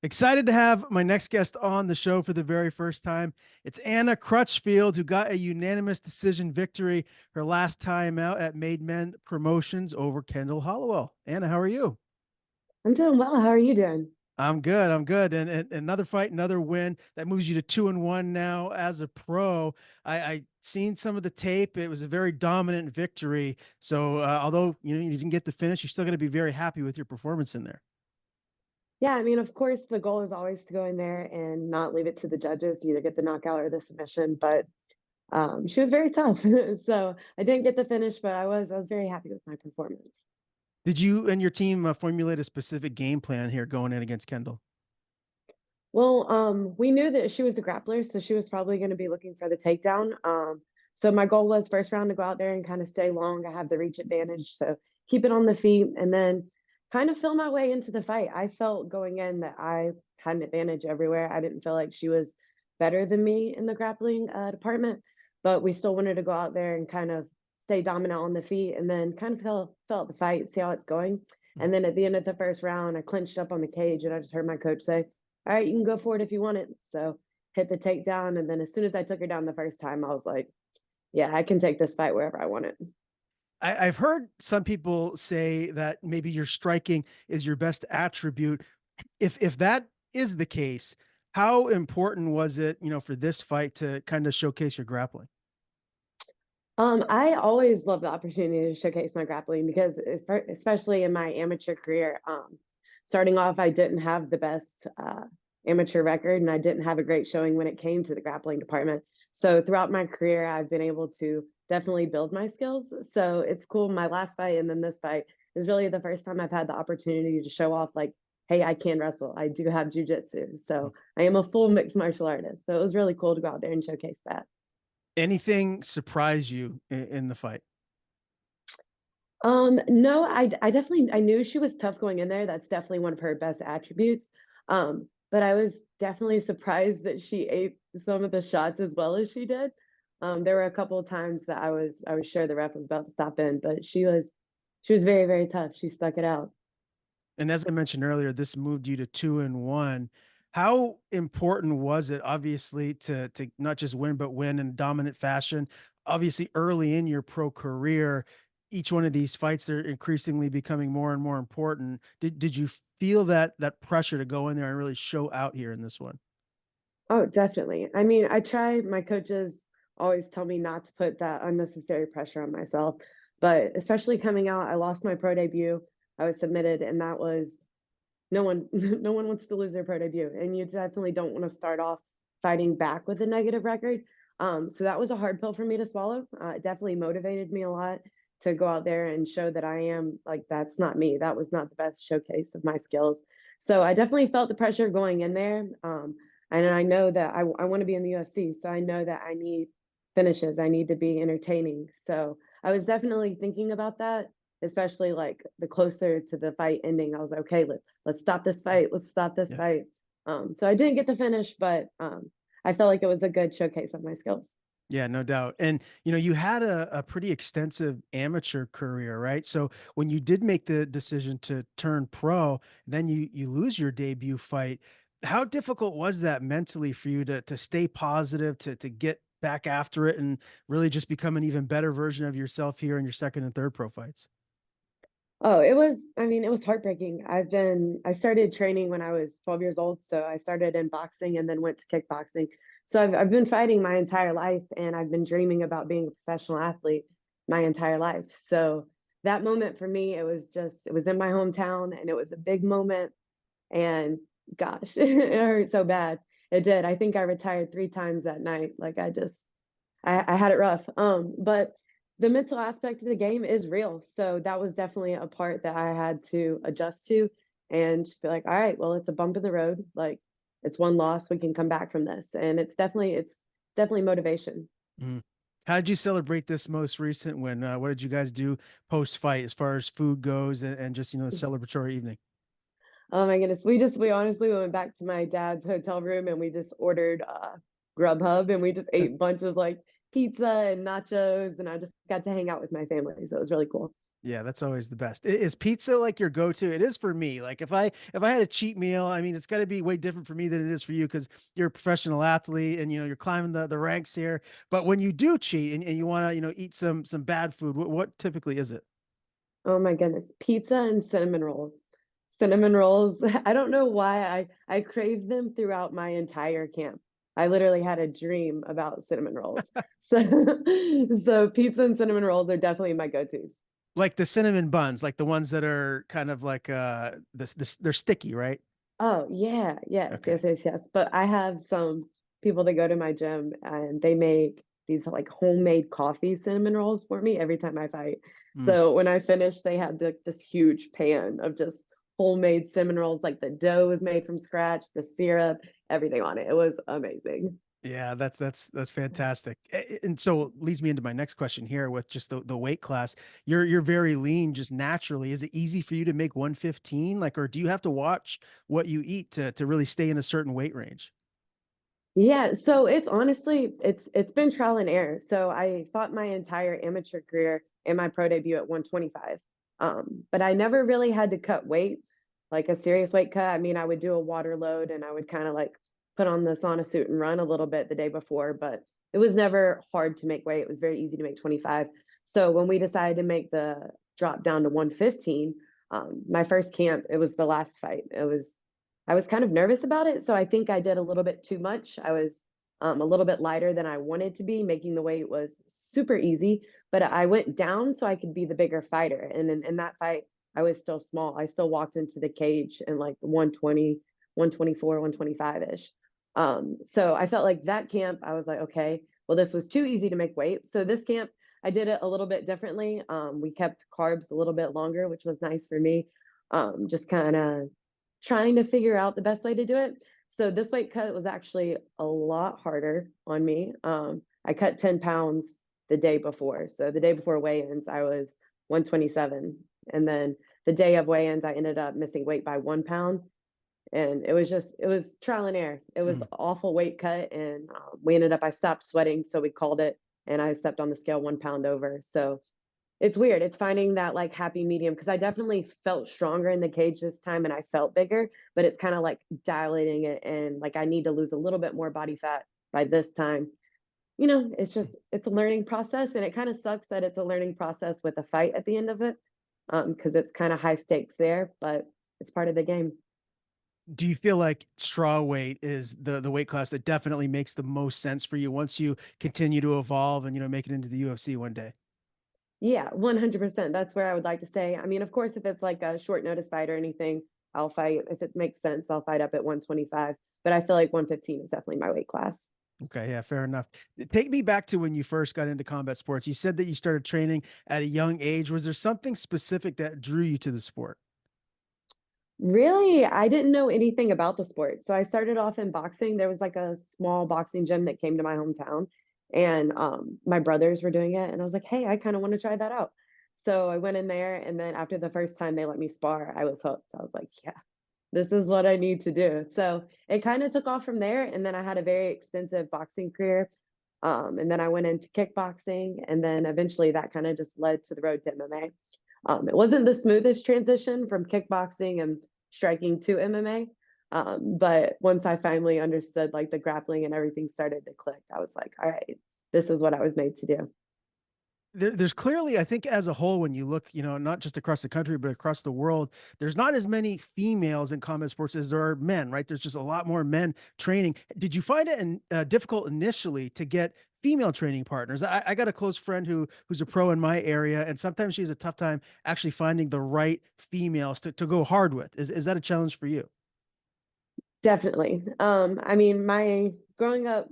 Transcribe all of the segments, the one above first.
Excited to have my next guest on the show for the very first time. It's Anna Crutchfield, who got a unanimous decision victory her last time out at Made Men Promotions over Kendal Holowell. Anna, how are you? I'm doing well. How are you doing? I'm good. I'm good. And another fight, another win that moves you to 2-1 now as a pro. I seen some of the tape. It was a very dominant victory. So although you didn't get the finish, you're still going to be very happy with your performance in there. Yeah, I mean, of course, the goal is always to go in there and not leave it to the judges to either get the knockout or the submission. But she was very tough, so I didn't get the finish, but I was very happy with my performance. Did you and your team formulate a specific game plan here going in against Kendall? Well, we knew that she was a grappler, so she was probably going to be looking for the takedown. So my goal was first round to go out there and kind of stay long. I have the reach advantage, so keep it on the feet, and then kind of feel my way into the fight. I felt going in that I had an advantage everywhere. I didn't feel like she was better than me in the grappling department, but we still wanted to go out there and kind of stay dominant on the feet, and then kind of felt the fight, see how it's going. And then at the end of the first round, I clinched up on the cage, and I just heard my coach say, all right, you can go for it if you want it. So hit the takedown. And then as soon as I took her down the first time, I was like, yeah, I can take this fight wherever I want it. I've heard some people say that maybe your striking is your best attribute. If that is the case, how important was it, for this fight to kind of showcase your grappling? I always love the opportunity to showcase my grappling because especially in my amateur career, starting off, I didn't have the best amateur record and I didn't have a great showing when it came to the grappling department. So throughout my career, I've been able to definitely build my skills. So it's cool. My last fight and then this fight is really the first time I've had the opportunity to show off like, hey, I can wrestle. I do have jujitsu. So I am a full mixed martial artist. So it was really cool to go out there and showcase that. Anything surprise you in the fight? No, I definitely I knew she was tough going in there. That's definitely one of her best attributes. But I was definitely surprised that she ate some of the shots as well as she did. There were a couple of times that I was sure the ref was about to stop in, but she was very, very tough. She stuck it out. And as I mentioned earlier, this moved you to 2-1. How important was it, obviously, to not just win, but win in dominant fashion? Obviously, early in your pro career, each one of these fights, they're increasingly becoming more and more important. Did you feel that pressure to go in there and really show out here in this one? Oh, definitely. I mean, I try, my coaches always tell me not to put that unnecessary pressure on myself, but especially coming out, I lost my pro debut. I was submitted, and that was no one no one wants to lose their pro debut, and you definitely don't want to start off fighting back with a negative record. So that was a hard pill for me to swallow. It definitely motivated me a lot to go out there and show that I am like that's not me. That was not the best showcase of my skills. So I definitely felt the pressure going in there. And I know that I want to be in the UFC, so I know that I need finishes. I need to be entertaining. So I was definitely thinking about that, especially like the closer to the fight ending. I was like, okay, let's stop this fight. Let's stop this Yeah. fight. So I didn't get the finish, but I felt like it was a good showcase of my skills. Yeah, no doubt. And you had a pretty extensive amateur career, right? So when you did make the decision to turn pro, then you lose your debut fight. How difficult was that mentally for you to stay positive, to get back after it and really just become an even better version of yourself here in your second and third pro fights? Oh, I mean, it was heartbreaking. I started training when I was 12 years old. So I started in boxing and then went to kickboxing. So I've been fighting my entire life and I've been dreaming about being a professional athlete my entire life. So that moment for me, it was in my hometown and it was a big moment. And gosh, it hurt so bad. It did. I think I retired 3 times that night. Like I had it rough. But the mental aspect of the game is real. So that was definitely a part that I had to adjust to and just be like, all right, well, it's a bump in the road. Like it's one loss. We can come back from this. And it's definitely motivation. Mhm. How did you celebrate this most recent win? What did you guys do post fight as far as food goes and just, the celebratory evening? Oh my goodness. We honestly went back to my dad's hotel room and we just ordered Grubhub and we just ate a bunch of like pizza and nachos and I just got to hang out with my family. So it was really cool. Yeah, that's always the best. Is pizza like your go-to? It is for me. Like if I had a cheat meal, I mean, it's got to be way different for me than it is for you because you're a professional athlete and you're climbing the ranks here. But when you do cheat and you want to eat some bad food, what typically is it? Oh my goodness, pizza and cinnamon rolls. Cinnamon rolls, I don't know why I craved them throughout my entire camp. I literally had a dream about cinnamon rolls. So so pizza and cinnamon rolls are definitely my go-tos. Like the cinnamon buns, like the ones that are kind of like this they're sticky, right? Oh, yeah. Yes, Okay. yes, yes, yes. But I have some people that go to my gym and they make these like homemade coffee cinnamon rolls for me every time I fight. Mm. So when I finished, they had this huge pan of just homemade cinnamon rolls. Like the dough was made from scratch, the syrup, everything on it. It was amazing. Yeah, that's fantastic. And so it leads me into my next question here with just the weight class. You're very lean just naturally. Is it easy for you to make 115? Like, or do you have to watch what you eat to really stay in a certain weight range? Yeah, so it's honestly it's been trial and error. So I fought my entire amateur career and my pro debut at 125. But I never really had to cut weight, like a serious weight cut. I mean, I would do a water load and I would kind of like put on the sauna suit and run a little bit the day before, but it was never hard to make weight. It was very easy to make 25. So when we decided to make the drop down to 115, my first camp, it was the last fight. I was kind of nervous about it, so I think I did a little bit too much. I was a little bit lighter than I wanted to be. Making the weight was super easy, but I went down so I could be the bigger fighter. And in that fight, I was still small. I still walked into the cage in like 120, 124, 125 ish. So I felt like that camp, I was like, okay, well, this was too easy to make weight. So this camp, I did it a little bit differently. We kept carbs a little bit longer, which was nice for me. Just kind of trying to figure out the best way to do it. So this weight cut was actually a lot harder on me. I cut 10 pounds the day before. So the day before weigh-ins, I was 127. And then the day of weigh-ins, I ended up missing weight by 1 pound. And it was trial and error. It was Mm. awful weight cut. And we ended up, I stopped sweating. So we called it and I stepped on the scale 1 pound over. So it's weird. It's finding that like happy medium because I definitely felt stronger in the cage this time and I felt bigger, but it's kind of like dilating it and like I need to lose a little bit more body fat by this time. You know, it's a learning process and it kind of sucks that it's a learning process with a fight at the end of it. Because it's kind of high stakes there, but it's part of the game. Do you feel like straw weight is the weight class that definitely makes the most sense for you once you continue to evolve and make it into the UFC one day? Yeah, 100%. That's where I would like to say. I mean, of course, if it's like a short notice fight or anything, I'll fight. If it makes sense, I'll fight up at 125. But I feel like 115 is definitely my weight class. Okay, yeah, fair enough. Take me back to when you first got into combat sports. You said that you started training at a young age. Was there something specific that drew you to the sport? Really, I didn't know anything about the sport. So I started off in boxing. There was like a small boxing gym that came to my hometown, and my brothers were doing it. And I was like, hey, I kind of want to try that out. So I went in there, and then after the first time they let me spar, I was hooked. I was like, yeah, this is what I need to do. So it kind of took off from there. And then I had a very extensive boxing career. And then I went into kickboxing. And then eventually that kind of just led to the road to MMA. It wasn't the smoothest transition from kickboxing and striking to MMA. But once I finally understood like the grappling and everything started to click, I was like, all right, this is what I was made to do. There's clearly, I think, as a whole, when you look, not just across the country, but across the world, there's not as many females in combat sports as there are men, right? There's just a lot more men training. Did you find it difficult initially to get female training partners? I got a close friend who's a pro in my area, and sometimes she has a tough time actually finding the right females to go hard with. Is that a challenge for you? Definitely. I mean, my growing up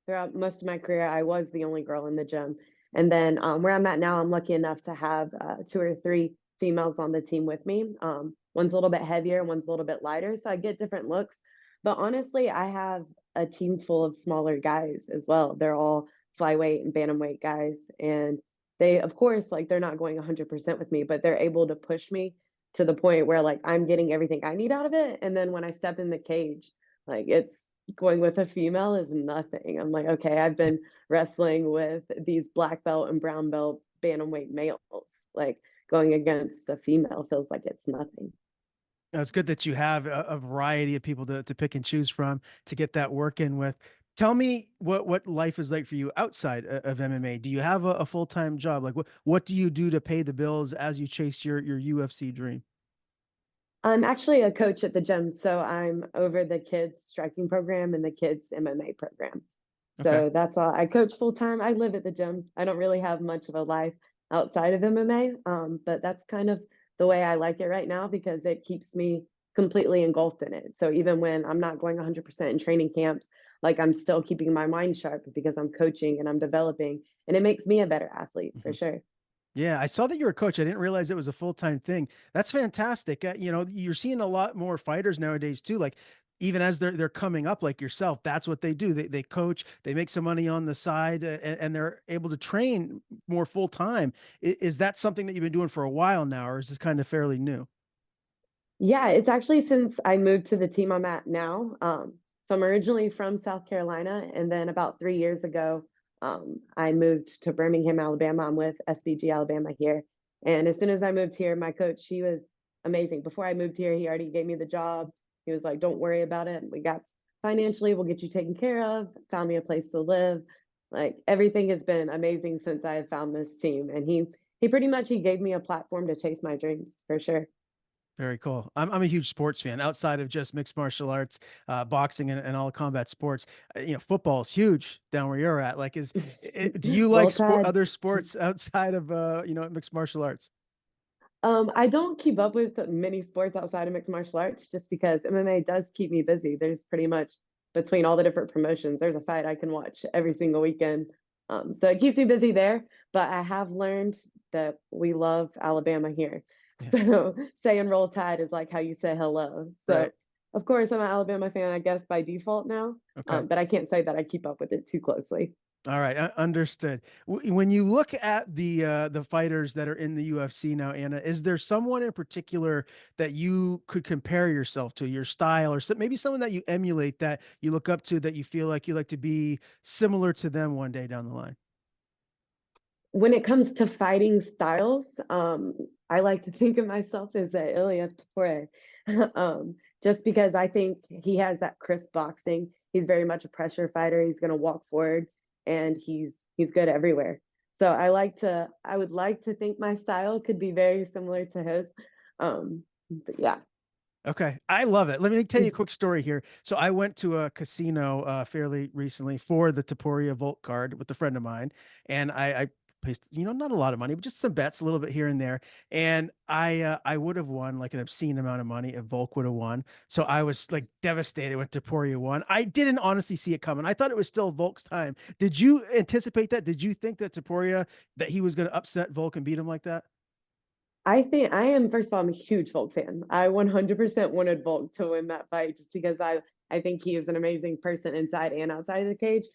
throughout most of my career, I was the only girl in the gym. And then where I'm at now, I'm lucky enough to have two or three females on the team with me. One's a little bit heavier, one's a little bit lighter. So I get different looks. But honestly, I have a team full of smaller guys as well. They're all flyweight and bantamweight guys. And they, of course, like they're not going 100% with me, but they're able to push me to the point where like I'm getting everything I need out of it. And then when I step in the cage, like it's going with a female is nothing. I'm like, okay, I've been wrestling with these black belt and brown belt bantamweight males. Like going against a female feels like it's nothing. It's good that you have a variety of people to pick and choose from to get that work in with. Tell me what life is like for you outside of MMA. Do you have a full-time job? Like what do you do to pay the bills as you chase your UFC dream? I'm actually a coach at the gym, so I'm over the kids striking program and the kids MMA program. Okay. So that's all. I coach full time. I live at the gym. I don't really have much of a life outside of MMA, but that's kind of the way I like it right now because it keeps me completely engulfed in it. So even when I'm not going 100% in training camps, like I'm still keeping my mind sharp because I'm coaching and I'm developing, and it makes me a better athlete for Mhm. sure. Yeah, I saw that you're a coach. I didn't realize it was a full-time thing. That's fantastic. You're seeing a lot more fighters nowadays too. Like even as they're coming up, like yourself, that's what they do. They coach, they make some money on the side, and they're able to train more full time. Is that something that you've been doing for a while now, or is this kind of fairly new? Yeah, it's actually since I moved to the team I'm at now. So I'm originally from South Carolina, and then about 3 years ago, I moved to Birmingham, Alabama. I'm with SBG Alabama here. And as soon as I moved here, my coach, he was amazing. Before I moved here, he already gave me the job. He was like, "Don't worry about it. We got financially, we'll get you taken care of, found me a place to live." Like everything has been amazing since I have found this team. And he pretty much he gave me a platform to chase my dreams for sure. Very cool. I'm a huge sports fan outside of just mixed martial arts, boxing, and all combat sports. Football is huge down where you're at. Like, do you like Roll Tide. other sports outside of mixed martial arts? I don't keep up with many sports outside of mixed martial arts just because MMA does keep me busy. There's pretty much between all the different promotions, there's a fight I can watch every single weekend. So it keeps me busy there. But I have learned that we love Alabama here. Yeah. So saying Roll Tide is like how you say hello. Right. So of course I'm an Alabama fan, I guess by default now. Okay. But I can't say that I keep up with it too closely. All right, understood. When you look at the fighters that are in the UFC now, Anna, is there someone in particular that you could compare yourself to, your style, or maybe someone that you emulate that you look up to that you feel like you like to be similar to them one day down the line? When it comes to fighting styles, I like to think of myself as a Ilya Topuria, just because I think he has that crisp boxing. He's very much a pressure fighter. He's going to walk forward, and he's good everywhere. So I would like to think my style could be very similar to his. But yeah. Okay, I love it. Let me tell you a quick story here. So I went to a casino fairly recently for the Taporia Volt card with a friend of mine, and I placed not a lot of money, but just some bets, a little bit here and there. And I would have won like an obscene amount of money if Volk would have won. So I was like devastated when Taporia won. I didn't honestly see it coming. I thought it was still Volk's time. Did you anticipate that? Did you think that Taporia that he was going to upset Volk and beat him like that? I think I am, first of all, I'm a huge Volk fan. I 100% wanted Volk to win that fight just because I think he is an amazing person inside and outside of the cage.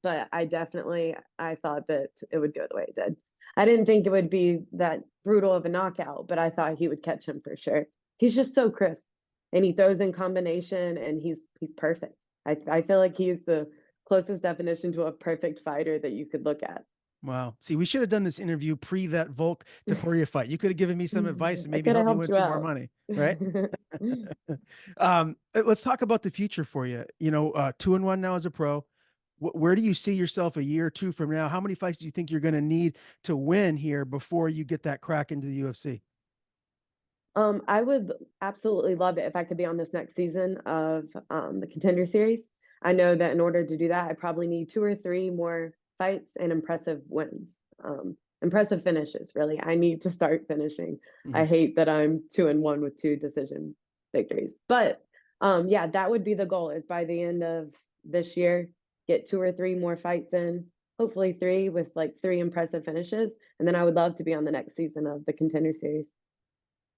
But I thought that it would go the way it did. I didn't think it would be that brutal of a knockout, but I thought he would catch him for sure. He's just so crisp and he throws in combination and he's perfect. I feel like he's the closest definition to a perfect fighter that you could look at. Wow. See, we should have done this interview pre that Volk Taporia fight. You could have given me some advice and I maybe could have helped me helped win you some more out. money, right? Let's talk about the future for you. 2-1 now as a pro. Where do you see yourself a year or two from now? How many fights do you think you're going to need to win here before you get that crack into the UFC? I would absolutely love it if I could be on this next season of the Contender Series. I know that in order to do that, I probably need two or three more fights and impressive wins, impressive finishes. Really, I need to start finishing. I Mhm. hate that I'm 2-1 with two decision victories, but yeah, that would be the goal. Is by the end of this year, get two or three more fights in. Hopefully, three with like three impressive finishes, and then I would love to be on the next season of the Contender Series.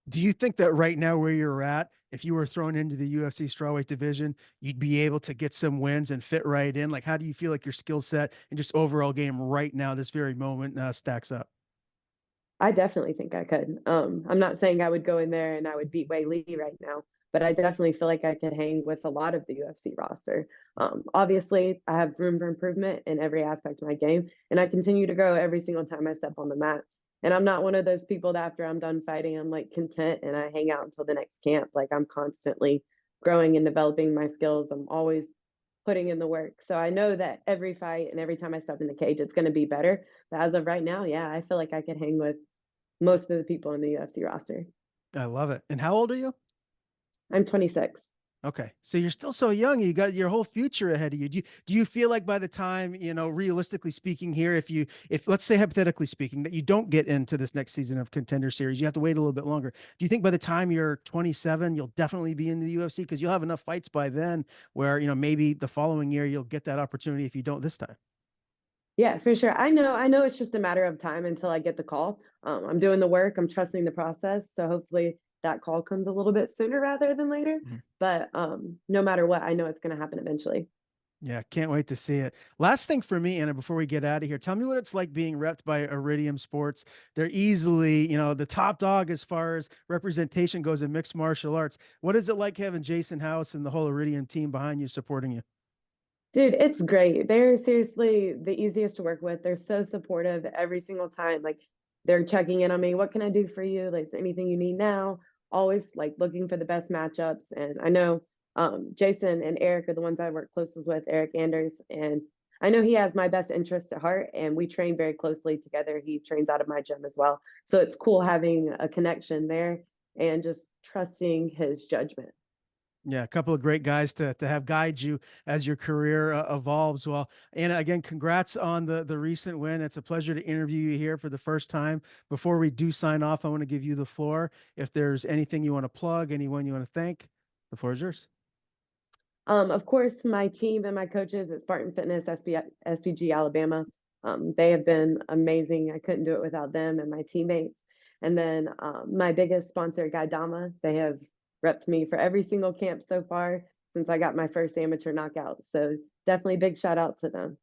Do you think that right now where you're at, if you were thrown into the UFC strawweight division, you'd be able to get some wins and fit right in? Like, how do you feel like your skill set and just overall game right now, this very moment, stacks up? I definitely think I could. I'm not saying I would go in there and I would beat Wei Lee right now, but I definitely feel like I could hang with a lot of the UFC roster. Obviously, I have room for improvement in every aspect of my game, and I continue to grow every single time I step on the mat. And I'm not one of those people that after I'm done fighting, I'm like content and I hang out until the next camp. Like I'm constantly growing and developing my skills. I'm always putting in the work. So I know that every fight and every time I step in the cage, it's going to be better. But as of right now, yeah, I feel like I could hang with most of the people in the UFC roster. I love it. And how old are you? I'm 26. Okay. So you're still so young. You got your whole future ahead of you. Do you feel like by the time, realistically speaking here, if let's say hypothetically speaking, that you don't get into this next season of Contender Series, you have to wait a little bit longer. Do you think by the time you're 27, you'll definitely be in the UFC? Because you'll have enough fights by then where, maybe the following year you'll get that opportunity if you don't this time. Yeah, for sure. I know it's just a matter of time until I get the call. I'm doing the work, I'm trusting the process. So hopefully that call comes a little bit sooner rather than later. Mhm. But no matter what, I know it's going to happen eventually. Yeah, can't wait to see it. Last thing for me, Anna, before we get out of here, tell me what it's like being repped by Iridium Sports. They're easily, the top dog as far as representation goes in mixed martial arts. What is it like having Jason House and the whole Iridium team behind you supporting you? Dude, it's great. They're seriously the easiest to work with. They're so supportive every single time. Like they're checking in on me. What can I do for you? Like, is there anything you need now? Always like looking for the best matchups. And I know Jason and Eric are the ones I work closest with, Eric Anders. And I know he has my best interest at heart and we train very closely together. He trains out of my gym as well. So it's cool having a connection there and just trusting his judgment. Yeah, a couple of great guys to have guide you as your career evolves. Well, Anna, again, congrats on the recent win. It's a pleasure to interview you here for the first time. Before we do sign off, I want to give you the floor. If there's anything you want to plug, anyone you want to thank, the floor is yours. Of course, my team and my coaches at Spartan Fitness, SPG Alabama, they have been amazing. I couldn't do it without them and my teammates. And then my biggest sponsor, Gaidama, they have repped me for every single camp so far since I got my first amateur knockout. So definitely big shout out to them.